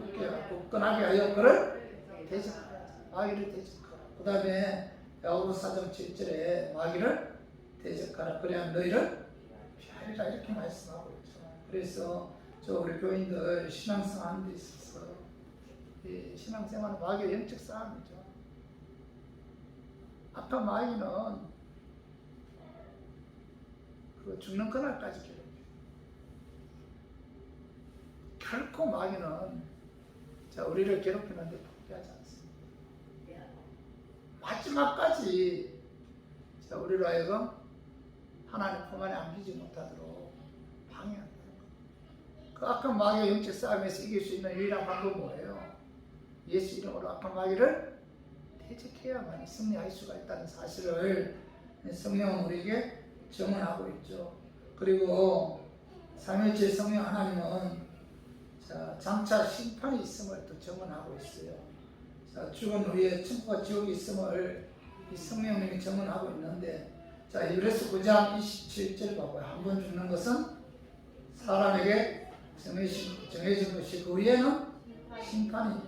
굳건하게 하여 그를 대적하라. 마귀를 대적하라. 그 다음에 야고보서 4장 7절에 마귀를 대적하라. 그래야 너희를 피하리라 이렇게 말씀하고 있죠. 그래서 우리 교인들 신앙생활 하는 데 있어서 이 신앙생활은 마귀의 영적 싸움이죠. 악한 마귀는 죽는 그날까지 괴롭혀요. 결코 마귀는 우리를 괴롭히는데 포기하지 않습니다. 마지막까지 우리로 하여금 하나님 품 안에 안기지 못하도록 방해한다는 거예요. 그 악한 마귀의 영적 싸움에서 이길 수 있는 유일한 방법은 뭐예요? 예수 이름으로 악한 마귀를 대적해야만 승리할 수가 있다는 사실을 성령은 우리에게 증언하고 있죠. 그리고 삼위일체 성령 하나님은 장차 심판이 있음을 또 증언하고 있어요. 죽은 후에 천국과 지옥이 있음을 이 성령님이 증언하고 있는데, 히브리서 9장 27절 봐봐요. 한 번 죽는 것은 사람에게 정해진 것이 그 후에는 심판이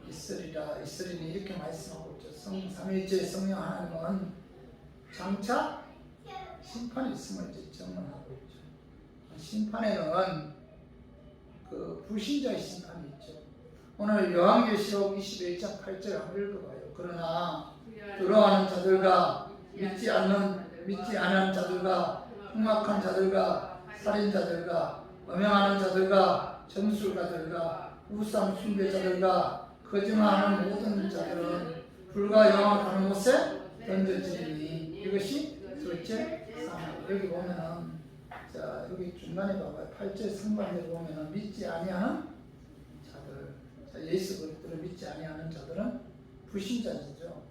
있으리니 이렇게 말씀하고 있죠. 삼위일체 성령 하나님은 장차 심판이 있음을 이제 증언하고 있죠. 심판에는 그 불신자의 심판이 있죠. 오늘 요한계시록 21장 8절 한번 읽어봐요. 그러나 들어가는 자들과 믿지 않는 자들과 흉악한 자들과 살인자들과 음행하는 자들과 점술가들과 우상 숭배자들과 거짓말하는 모든 자들은 불과 영원을 가는 곳에 던져지니 이것이 둘째 사망. 여기 보면은 자 여기 중간에 봐봐요. 8절 상반대로 보면은 믿지 아니하는 자들. 자, 예수 그리스도를 믿지 아니하는 자들은 불신자죠.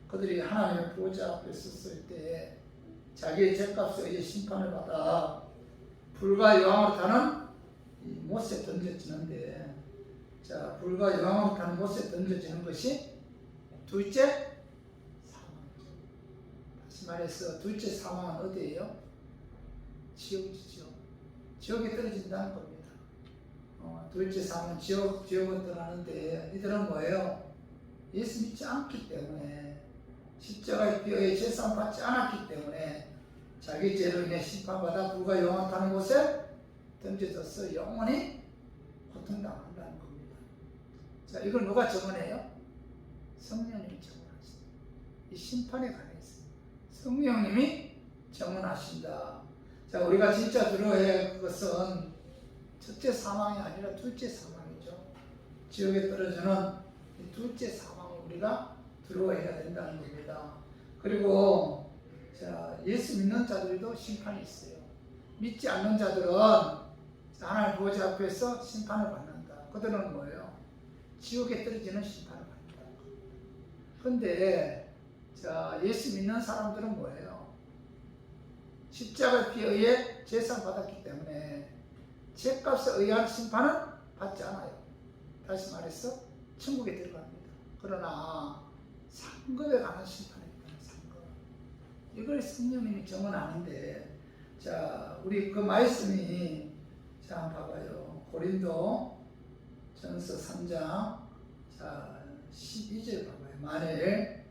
그들이 하나님의 보좌 앞에 섰을 때 자기의 죄값에 의해 심판을 받아 불과 여왕으로 타는 못에 던져지는데, 자 불과 여왕으로 타는 못에 던져지는 것이 둘째 사망이죠. 다시 말해서 둘째 사망은 어디예요? 지옥이죠. 지옥에 떨어진다는 겁니다. 둘째 사망은 지옥을 떠나는데 이들은 뭐예요? 예수 믿지 않기 때문에, 십자가의 뼈에 제사함 받지 않았기 때문에 자기 죄로 인해 심판받아 불과 영원 타는 곳에 던져져서 영원히 고통당한다는 겁니다. 자, 이걸 누가 정언해요? 성령님이 정언하신다. 이 심판에 관해서 성령님이 정언하신다. 자, 우리가 진짜 들어야 할 것은 첫째 사망이 아니라 둘째 사망이죠. 지옥에 떨어지는 이 둘째 사망을 우리가 들어야 된다는 겁니다. 그리고 자, 예수 믿는 자들도 심판이 있어요. 믿지 않는 자들은 하나님 보좌 앞에서 심판을 받는다. 그들은 뭐예요? 지옥에 떨어지는 심판을 받는다. 그런데 자, 예수 믿는 사람들은 뭐예요? 십자가의 피에 의해 제상 받았기 때문에 죄값에 의한 심판은 받지 않아요. 다시 말해서 천국에 들어갑니다. 그러나 상급에 관한 심판입니다. 상급. 이걸 성령님이 정언하는데, 자 우리 그 말씀이 자 한번 봐봐요. 고린도 전서 3장 자 12절 봐봐요. 만일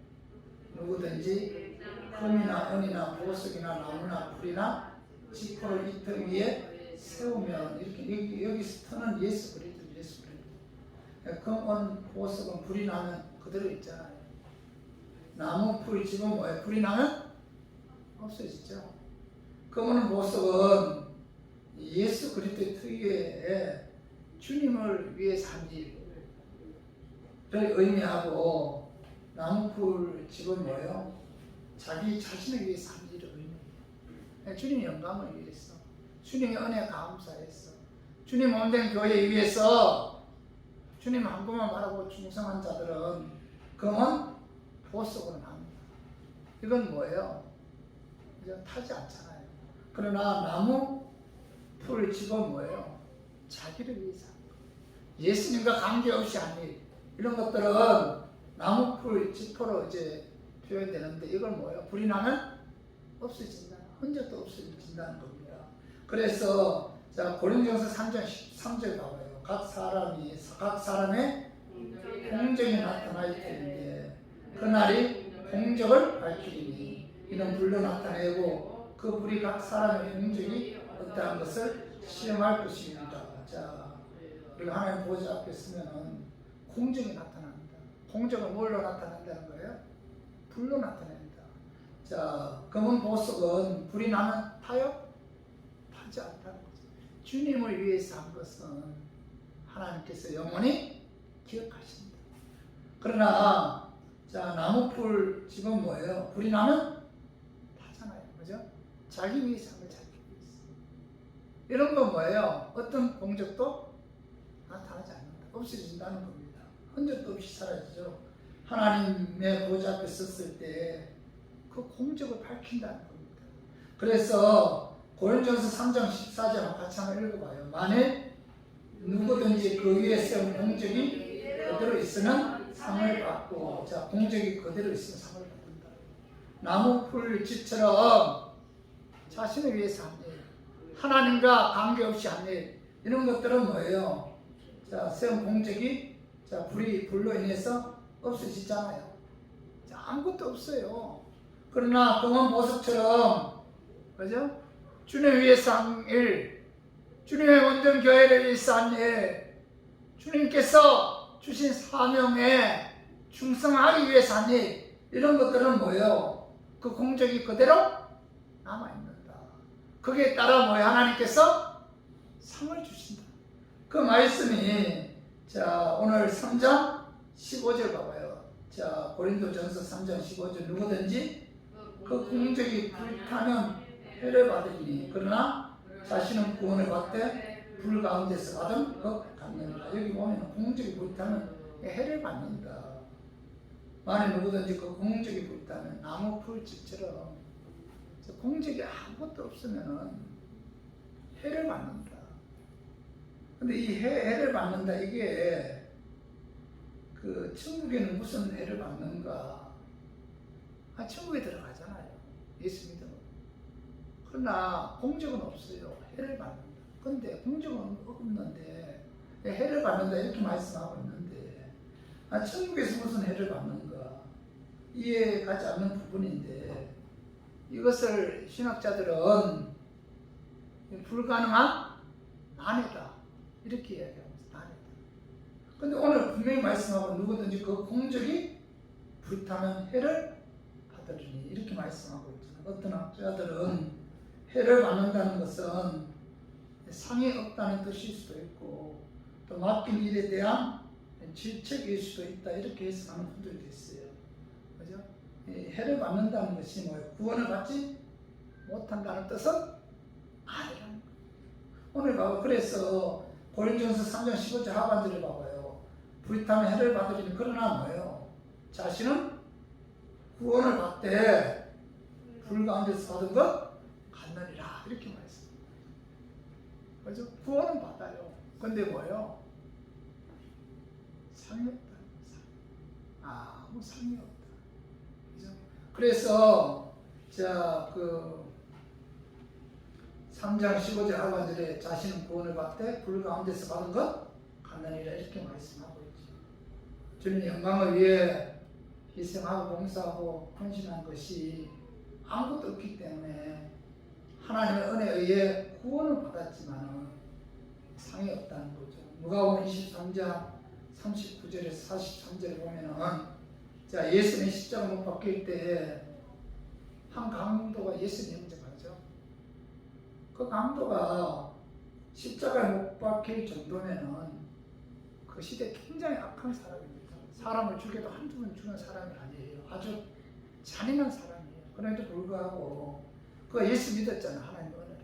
누구든지 금이나 은이나 보석이나 나무나 풀이나 지퍼를 이 터 위에 세우면, 이렇게 여기서 터는 예수 그리스도. 금, 은, 보석은 불이 나면 그대로 있잖아요. 나무, 풀, 집은 뭐예요? 불이 나면 없어지죠. 금은, 보석은 예수 그리스도의 특유의 주님을 위해 산 일을 의미하고, 나무, 풀, 집은 뭐예요? 자기 자신을 위해 산 일을 의미해요. 주님의 영광을 위해서, 주님의 은혜 감사해서, 주님 몸된 교회 위해서 주님 한 분만 바라고 충성한 자들은 금은 보석으로 납니다. 이건 뭐예요? 이제 타지 않잖아요. 그러나 나무, 풀, 집은 뭐예요? 자기를 위해서 하는 거예요. 예수님과 관계없이 한 일, 이런 것들은 나무, 풀, 지퍼로 이제 표현되는데, 이걸 뭐예요? 불이 나면 없어진다. 흔적도 없어진다는 겁니다. 그래서 자 고린도전서 3장 13절 봐봐요. 각 사람의 공적이 나타날 때인데 그날이 공적을 밝히리니 이는 불로 나타내고 그 불이 각 사람의 공적이 어떠한 것을 시험할 것입니다. 자, 우리가 하나님 보좌 앞에 서면은 공적이 나타납니다. 공적은 뭘로 나타난다는 거예요? 불로 나타냅니다. 자, 금은 보석은 불이 나면 타요? 타지 않다는 거죠. 주님을 위해서 한 것은 하나님께서 영원히 기억하십니다. 그러나 자 나무풀 집은 뭐예요? 불이 나면 타잖아요. 그죠? 자기 위해서 한 걸 자기 위해서. 이런 건 뭐예요? 어떤 공적도 나타나지 않는다. 없어진다는 겁니다. 흔적도 없이 사라지죠. 하나님의 보좌 앞에 섰을 때 그 공적을 밝힌다는 겁니다. 그래서 고린도전서 3장 14절 같이 한번 읽어봐요. 만일 누구든지 그 위에 세운 공적이 그대로 있으면 상을 받고, 자 공적이 그대로 있으면 상을 받는다. 나무, 풀, 집처럼 자신을 위해서 한 일, 하나님과 관계없이 한 일, 이런 것들은 뭐예요? 자 세운 공적이 자 불로 인해서 없어지잖아요. 자, 아무것도 없어요. 그러나 금은 보석처럼, 그죠? 주님 위해서 한 일, 주님의 온전 교회를 위해서 한 일, 주님께서 주신 사명에 충성하기 위해서 한 일, 이런 것들은 뭐예요? 그 공적이 그대로 남아있는다. 거기에 따라 뭐예요? 하나님께서 상을 주신다. 그 말씀이 자 오늘 3장 15절 봐봐요. 자 고린도전서 3장 15절 누구든지 그 공적이 불타면 해를 받으리니 그러나 자신은 구원을 받되 불 가운데서 받은 것 같느니라. 여기 보면 공적이 불타면 해를 받는다. 만일 누구든지 그 공적이 불타면 나무 풀집처럼 공적이 아무것도 없으면 해를 받는다. 근데 이 해를 받는다 이게 그 천국에는 무슨 해를 받는가? 천국에 들어가잖아요. 예수 믿으면. 그러나 공적은 없어요. 해를 받는다. 근데 공적은 없는데 해를 받는다 이렇게 말씀하고 있는데 천국에서 무슨 해를 받는가? 이해 가지 않는 부분인데 이것을 신학자들은 불가능한 난해다 이렇게 이야기합니다. 난해다. 근데 오늘 분명히 말씀하고 누구든지 그 공적이 불타면 해를 받으리니 이렇게 말씀하고 있잖아요. 어떤 학자들은 해를 받는다는 것은 상이 없다는 뜻일 수도 있고 또 맡긴 일에 대한 질책일 수도 있다 이렇게 해석하는 분들도 있어요. 그죠? 해를 받는다는 것이 뭐예요? 구원을 받지 못한다는 뜻은 아니라는 거예요. 오늘 봐봐. 그래서 고린도전서 3장 15절 하반절을 봐봐요. 불타면 해를 받으리니 그러나 뭐예요? 자신은 구원을 받되 불 가운데서 받은 것 같느니라 이렇게 말했습니다. 그죠? 구원은 받아요. 근데 뭐예요? 상이 없다. 아무 상이 없다. 그죠? 그래서 자 그 3장 15절 하반절에 자신은 구원을 받되 불 가운데서 받은 것 같느니라 이렇게 말씀하고 있죠. 주님의 영광을 위해 희생하고 봉사하고 헌신한 것이 아무것도 없기 때문에 하나님의 은혜에 의해 구원을 받았지만 상이 없다는 거죠. 누가복음 23장 39절에서 43절에 보면은 자 예수님 십자가 못 박힐 때 한 강도가 예수님 영접하죠. 그 강도가 십자가에 못 박힐 정도면은 그 시대 굉장히 악한 사람입니다. 사람을 죽여도 한두 번 죽는 사람이 아니에요. 아주 잔인한 사람이에요. 그런데도 불구하고 그가 예수 믿었잖아. 하나님의 은혜로.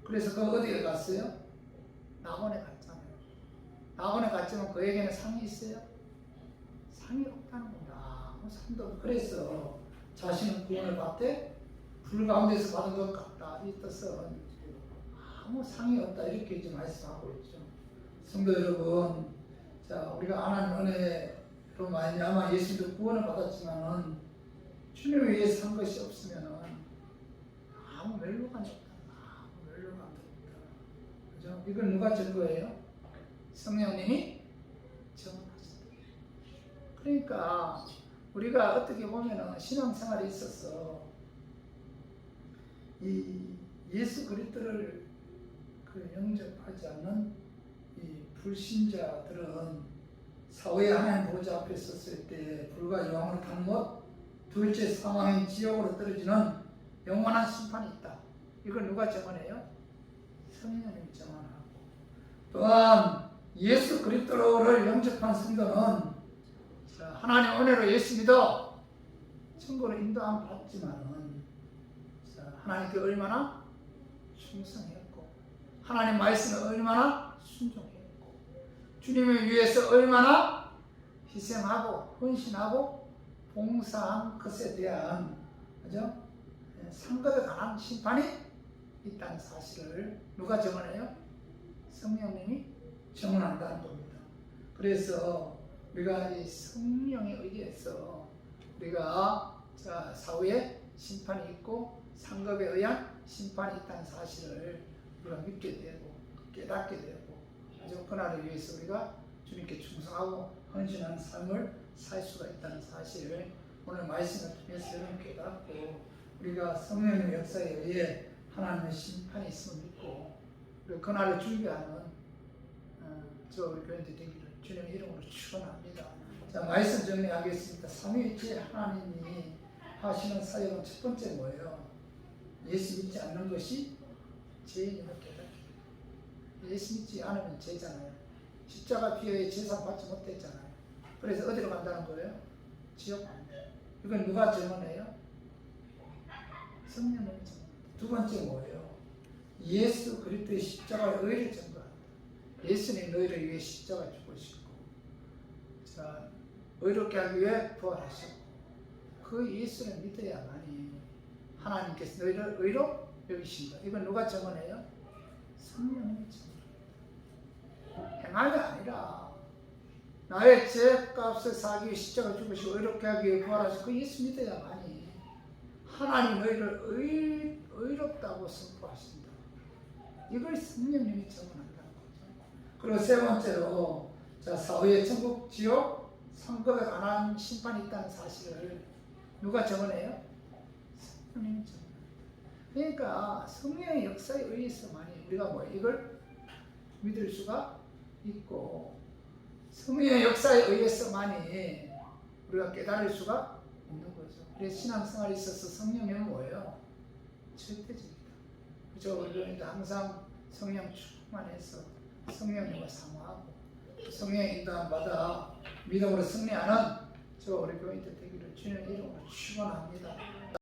그래서 그 어디에 갔어요? 낙원에 갔잖아요. 낙원에 갔지만 그에게는 상이 있어요? 상이 없다는 겁니다. 아무 상도 없고. 그래서 자신은 구원을 받되 불 가운데서 받은 것 같다. 이 뜻은 아무 상이 없다. 이렇게 이제 말씀하고 있죠. 성도 여러분, 자 우리가 하나님 은혜로 말미암아 예수도 구원을 받았지만은 주님을 위해서 한 것이 없으면은 아무 멸로감이 없다. 아무 멸로감도 없다. 그죠? 이걸 누가 증거해요? 성령님이 증언하셨다. 그러니까 우리가 어떻게 보면은 신앙생활에 있어서 이 예수 그리스도를 그 영접하지 않는 이 불신자들은 사후에 하나님 보좌 앞에 섰을 때 불과 영원으로 타는 것, 둘째 사망의 지옥으로 떨어지는 영원한 심판이 있다. 이걸 누가 증언해요? 성령님이 증언하고. 또한 예수 그리스도를 영접한 성도는 하나님 은혜로 예수 믿어 천국으로 인도함 받지만은 하나님께 얼마나 충성했고 하나님 말씀에 얼마나 순종했고 주님을 위해서 얼마나 희생하고 헌신하고 봉사한 것에 대한 그죠? 상급에 관한 심판이 있다는 사실을 누가 증언해요? 성령님이 증언한다는 겁니다. 그래서 우리가 이 성령에 의해서 우리가 사후에 심판이 있고 상급에 의한 심판이 있다는 사실을 우리가 믿게 되고 깨닫게 되고 아주 그날을 위해서 우리가 주님께 충성하고 헌신하는 삶을 살 수가 있다는 사실을 오늘 말씀을 통해서 여러분 깨닫고 우리가 성령의 역사에 의해 하나님의 심판이 있음을 믿고 그리고 그날을 준비하는 저 우리 교인들 되기를 주님의 이름으로 축원합니다. 자, 말씀 정리하겠습니다. 삼위일체 하나님이 하시는 사역은 첫 번째 뭐예요? 예수 믿지 않는 것이 죄인임을 깨닫기. 예수 믿지 않으면 죄잖아요. 십자가 피해 제사 받지 못했잖아요. 그래서 어디로 간다는 거예요? 지옥 간다. 이건 누가 증언해요? 성령이 증언합니다. 두 번째 뭐예요? 예수 그리스도의 십자가의 의를 증거한다. 예수님 너희를 위해 십자가 죽으시고, 자, 의롭게 하기 위해 부활하셨고, 그 예수를 믿어야만이 하나님께서 너희를 의로 여기신다. 이건 누가 증언해요? 성령이 증언합니다. 행함이 아니라 나의 죄값을 사기 위해 십자가 죽으시고 의롭게 하기 위해 부활하시고 그 예수 믿어야만이 하나님 너희를 의롭다고 선포하신다. 이걸 성령님이 증언한다는 거죠. 그리고 세 번째로, 자, 사후에 천국, 지옥, 상급에 관한 심판이 있다는 사실을 누가 증언해요? 성령님이 증언합니다. 그러니까 성령의 역사에 의해서만이 우리가 뭐 이걸 믿을 수가 있고, 성령의 역사에 의해서만이 우리가 깨달을 수가 있는 거죠. 그래서 신앙생활에 있어서 성령님은 뭐예요? 절대적이다. 그죠? 우리는 항상 성령 충만해서 성령님을 사모하고 성령의 인도함받아 믿음으로 승리하는 저 우리 교인들 되기를 주님의 이름으로 축원합니다.